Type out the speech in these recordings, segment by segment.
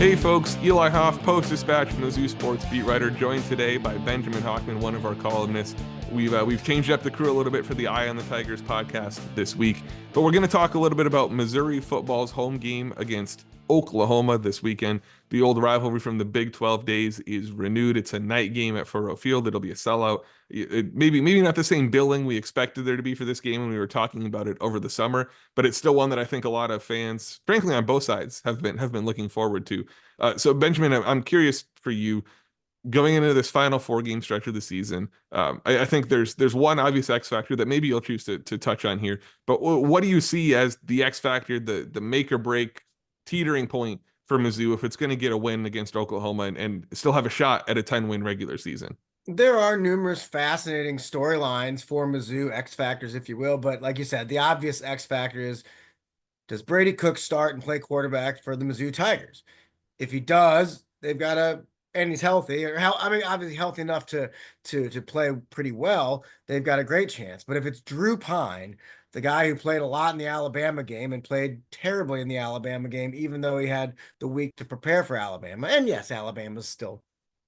Hey folks, Eli Hoff, Post-Dispatch, Mizzou sports beat writer, joined today by Benjamin Hochman, one of our columnists. We've changed up the crew a little bit for the Eye on the Tigers podcast this week, but we're going to talk a little bit about Missouri football's home game against Oklahoma this weekend. The old rivalry from the Big 12 days is renewed. It's a night game at Furrow Field. It'll be a sellout. Maybe not the same billing we expected there to be for this game when we were talking about it over the summer, but it's still one that I think a lot of fans, frankly, on both sides, have been looking forward to. So Benjamin, I'm curious for you going into this final 4-game stretch of the season. I think there's one obvious X factor that maybe you'll choose to touch on here, but what do you see as the X factor, the make or break teetering point for Mizzou if it's going to get a win against Oklahoma and still have a shot at a 10-win regular season? There are numerous fascinating storylines for Mizzou, X factors, if you will. But like you said, the obvious X factor is, does Brady Cook start and play quarterback for the Mizzou Tigers? If he does, they've got and he's healthy, obviously healthy enough to play pretty well, they've got a great chance. But if it's Drew Pine, the guy who played a lot in the Alabama game and played terribly in the Alabama game, even though he had the week to prepare for Alabama, and yes, Alabama's still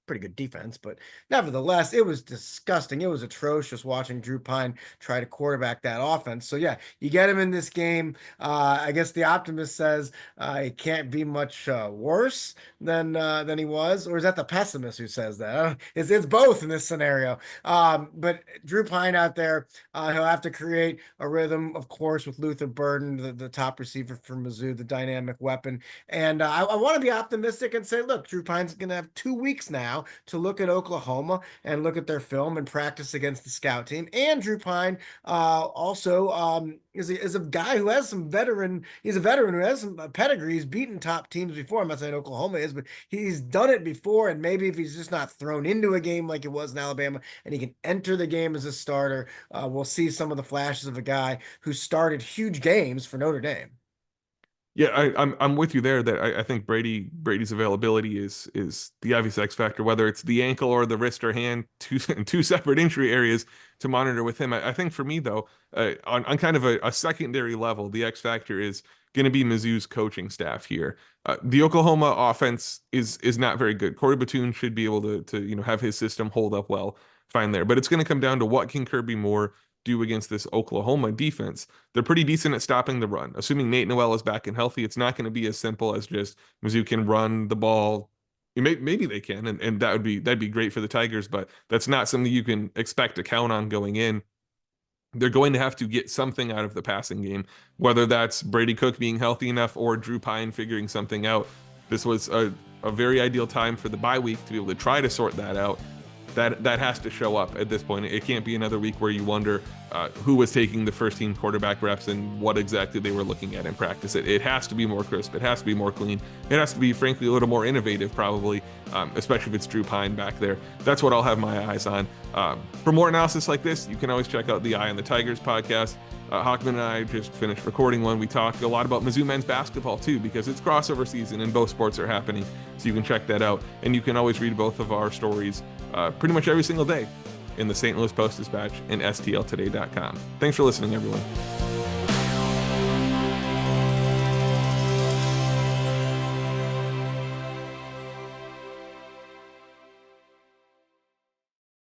pretty good defense, but nevertheless, it was disgusting. It was atrocious watching Drew Pine try to quarterback that offense. So yeah, you get him in this game. I guess the optimist says it can't be much worse than he was, or is that the pessimist who says that? It's both in this scenario. But Drew Pine out there, he'll have to create a rhythm, of course, with Luther Burden, the top receiver for Mizzou, the dynamic weapon. And I want to be optimistic and say, look, Drew Pine's going to have 2 weeks now to look at Oklahoma and look at their film and practice against the scout team. And Drew Pine also is a guy who has he's a veteran who has some pedigree. He's beaten top teams before. I'm not saying Oklahoma is, but he's done it before. And maybe if he's just not thrown into a game like it was in Alabama and he can enter the game as a starter, we'll see some of the flashes of a guy who started huge games for Notre Dame. Yeah, I'm with you there that I think Brady's availability is the obvious X factor, whether it's the ankle or the wrist or hand, two separate injury areas to monitor with him. I think for me though, on kind of a secondary level, the X factor is going to be Mizzou's coaching staff here. The Oklahoma offense is not very good. Corey Batoon should be able to have his system hold up well, fine there, but it's going to come down to what can Kirby Moore do against this Oklahoma defense. They're pretty decent at stopping the run. Assuming Nate Noel is back and healthy, it's not going to be as simple as just Mizzou can run the ball. Maybe they can, and that'd be great for the Tigers, but that's not something you can expect to count on going in. They're going to have to get something out of the passing game, whether that's Brady Cook being healthy enough or Drew Pine figuring something out. This was a very ideal time for the bye week to be able to try to sort that out. That has to show up at this point. It can't be another week where you wonder who was taking the first team quarterback reps and what exactly they were looking at in practice. It has to be more crisp. It has to be more clean. It has to be, frankly, a little more innovative, probably, especially if it's Drew Pine back there. That's what I'll have my eyes on. For more analysis like this, you can always check out the Eye on the Tigers podcast. Hochman and I just finished recording one. We talk a lot about Mizzou men's basketball too, because it's crossover season and both sports are happening. So you can check that out. And you can always read both of our stories pretty much every single day in the St. Louis Post-Dispatch and STLtoday.com. Thanks for listening, everyone.